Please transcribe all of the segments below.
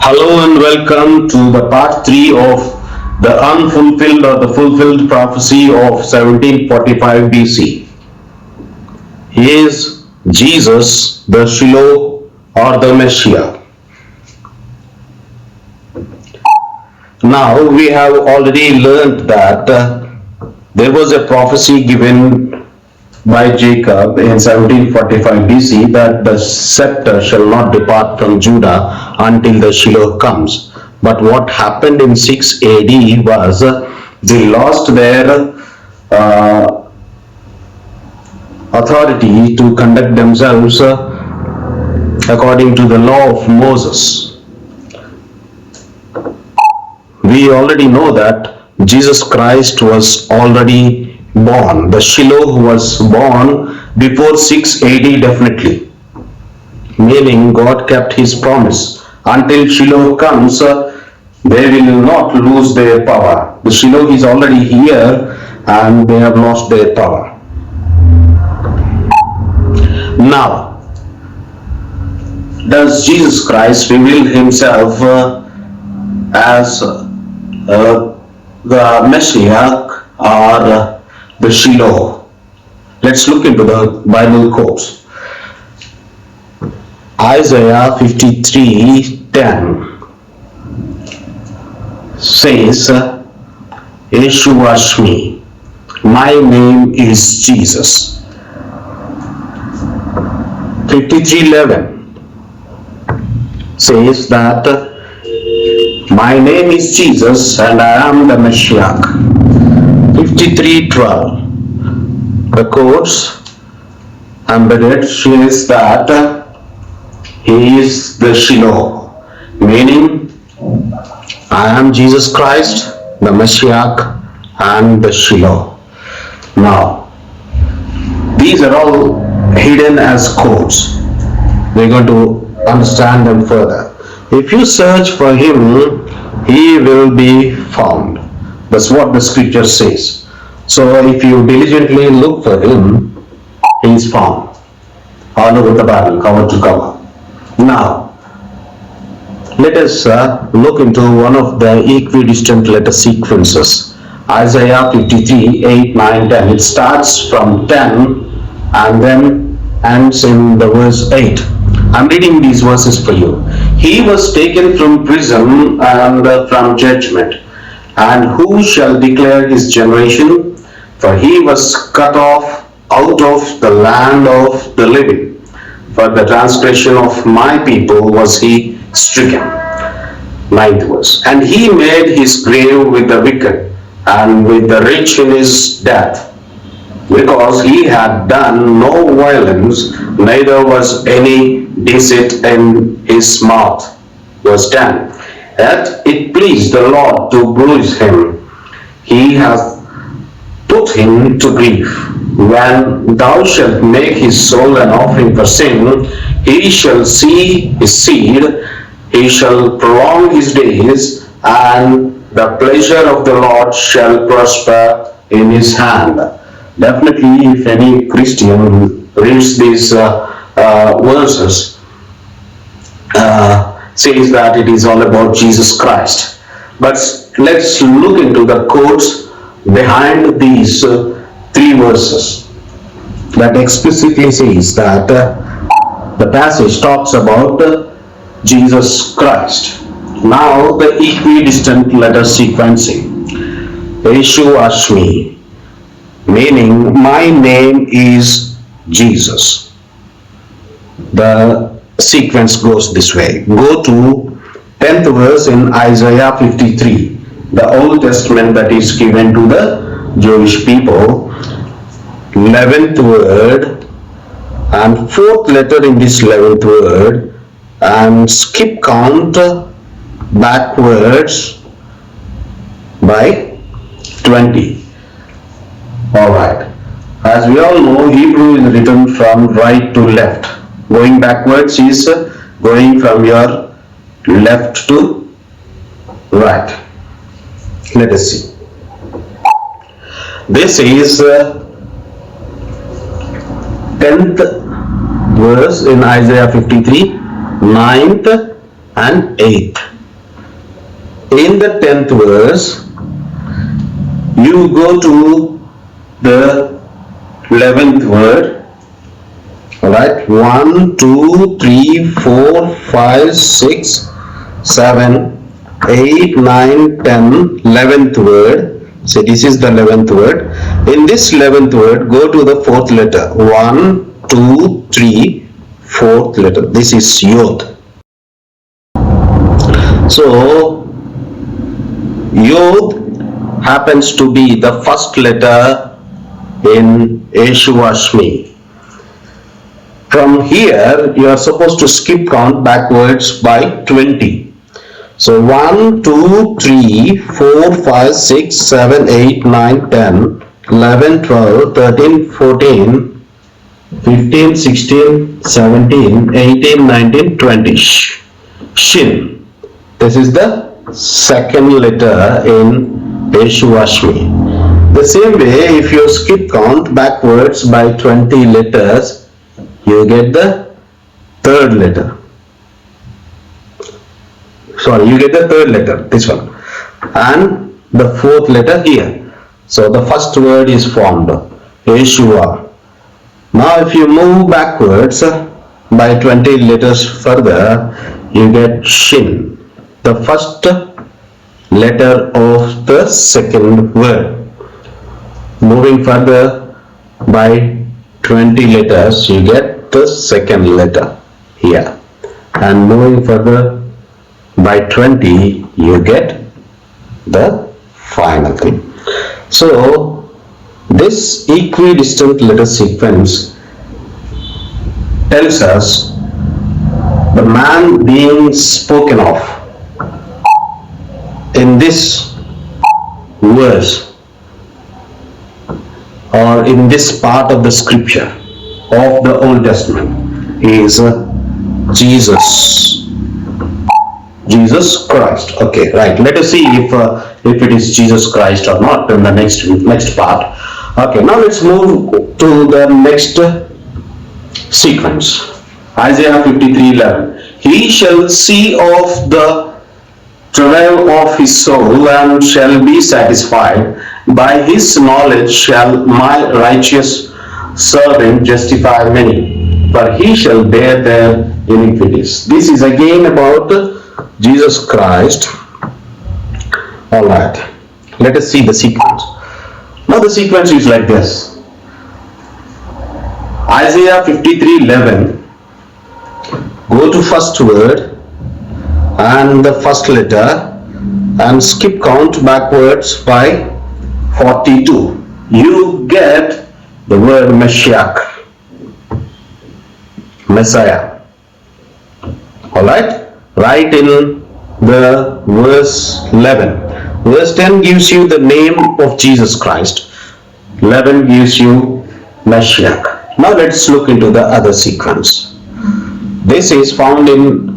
Hello and welcome to the part 3 of the unfulfilled or the fulfilled prophecy of 1745 BC. Is Jesus the Shiloh or the Messiah? Now we have already learned that there was a prophecy given by Jacob in 1745 BC that the scepter shall not depart from Judah until the Shiloh comes. But what happened in 6 AD was they lost their authority to conduct themselves according to the law of Moses. We already know that Jesus Christ was already born. The Shiloh was born before 6 AD definitely. Meaning God kept his promise. Until Shiloh comes, they will not lose their power. The Shiloh is already here and they have lost their power. Now, does Jesus Christ reveal himself as the Messiah or the Shiloh? Let's look into the Bible quotes. Isaiah 53:10 says, YESHUA, my name is Jesus. 53:11 says that my name is Jesus and I am the MESHIACH. 53:12 the quotes embedded says that he is the Shiloh, meaning I am Jesus Christ, the MESHIACH and the Shiloh. Now, these are all hidden as quotes. We're going to understand them further. If you search for him, he will be found. That's what the scripture says. So if you diligently look for him, he is found all over the Bible, cover to cover. Now, let us look into one of the equidistant letter sequences. Isaiah 53:8, 9, 10. It starts from 10 and then ends in the verse 8. I'm reading these verses for you. He was taken from prison and from judgment. And who shall declare his generation? For he was cut off out of the land of the living. For the transgression of my people was he stricken. 9th verse. And he made his grave with the wicked and with the rich in his death, because he had done no violence, neither was any deceit in his mouth. Verse 10. Yet it pleased the Lord to bruise him. He hath put him to grief. When thou shalt make his soul an offering for sin, he shall see his seed, he shall prolong his days, and the pleasure of the Lord shall prosper in his hand. Definitely, if any Christian reads these verses, says that it is all about Jesus Christ. But let's look into the quotes behind these 3 verses that explicitly says that the passage talks about Jesus Christ. Now the equidistant letter sequencing. YESHUA, meaning my name is Jesus. The sequence goes this way. Go to 10th verse in Isaiah 53, the Old Testament that is given to the Jewish people. 11th word and 4th letter in this 11th word, and skip count backwards by 20. Alright. As we all know, Hebrew is written from right to left. Going backwards is going from your left to right. Let us see. This is 10th verse in Isaiah 53, 9th and 8th. in the 10th verse, you go to the 11th word. Alright, 1, 2, 3, 4, 5, 6, 7, 8, 9, 10, 11th word. So this is the 11th word. In this 11th word, go to the 4th letter. 1, 2, 3, 4th letter. This is Yod. So Yod happens to be the first letter in YESHUA Shmi. From here, you are supposed to skip count backwards by 20. So 1, 2, 3, 4, 5, 6, 7, 8, 9, 10, 11, 12, 13, 14, 15, 16, 17, 18, 19, 20. Shin. This is the second letter in YESHUA Shmi. The same way, if you skip count backwards by 20 letters, you get the third letter. Sorry, you get the third letter, this one, and the fourth letter here. So the first word is formed, YESHUA. Now if you move backwards by 20 letters further, you get Shin, the first letter of the second word. Moving further by 20 letters, you get the second letter here, and moving further by 20, you get the final thing. So this equidistant letter sequence tells us the man being spoken of in this verse or in this part of the scripture of the Old Testament is Jesus Christ. Okay, right. Let us see if it is Jesus Christ or not in the next part. Okay, now let's move to the next sequence. Isaiah 53:11. He shall see of the travail of his soul and shall be satisfied. By his knowledge shall my righteous servant justify many, for he shall bear their iniquities. This is again about Jesus Christ. Alright, let us see the sequence. Now the sequence is like this. Isaiah 53:11. Go to first word and the first letter and skip count backwards by 42. You get the word MESHIACH, Messiah. Alright, right in the verse 11. Verse 10 gives you the name of Jesus Christ. 11 gives you MESHIACH. Now let's look into the other sequence. This is found in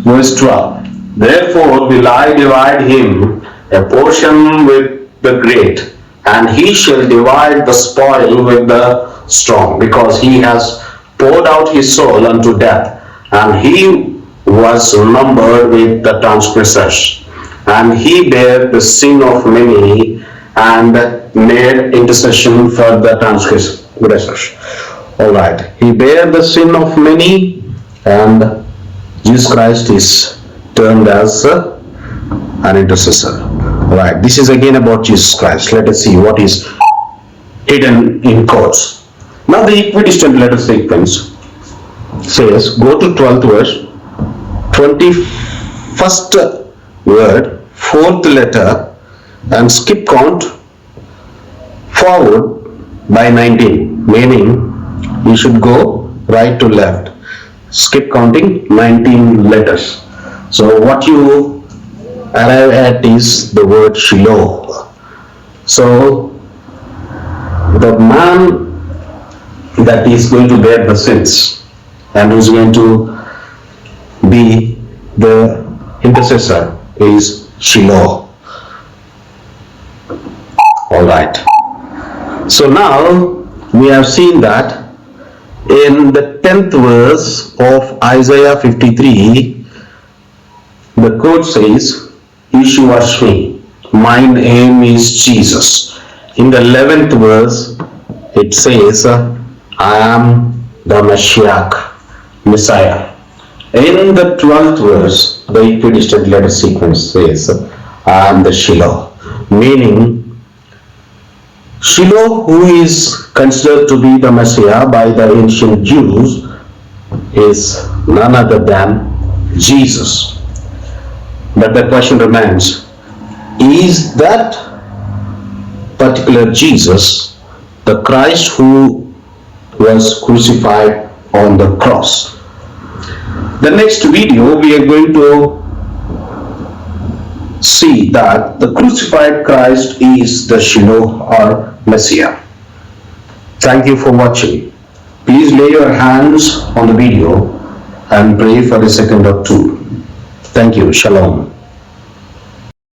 verse 12. Therefore will I divide him a portion with the great, and he shall divide the spoil with the strong, because he has poured out his soul unto death, and he was numbered with the transgressors, and he bare the sin of many, and made intercession for the transgressors. Alright, he bare the sin of many, and Jesus Christ is termed as an intercessor. Right, this is again about Jesus Christ. Let us see what is hidden in quotes. Now the equidistant letter sequence says, go to 12th verse, 21st word, 4th letter, and skip count forward by 19, meaning you should go right to left. Skip counting 19 letters. So what you arrive at is the word Shiloh. So the man that is going to bear the sins and who is going to be the intercessor is Shiloh. Alright. So now we have seen that in the 10th verse of Isaiah 53, the quote says, YESHUA Shmi. My name is Jesus. In the 11th verse, it says, I am the Messiah. In the 12th verse, the equidistant letter sequence says, I am the Shiloh. Meaning, Shiloh, who is considered to be the Messiah by the ancient Jews, is none other than Jesus. But the question remains, is that particular Jesus the Christ who was crucified on the cross? The next video we are going to see that the crucified Christ is the Shiloh or Messiah. Thank you for watching. Please lay your hands on the video and pray for a second or two. Thank you. Shalom.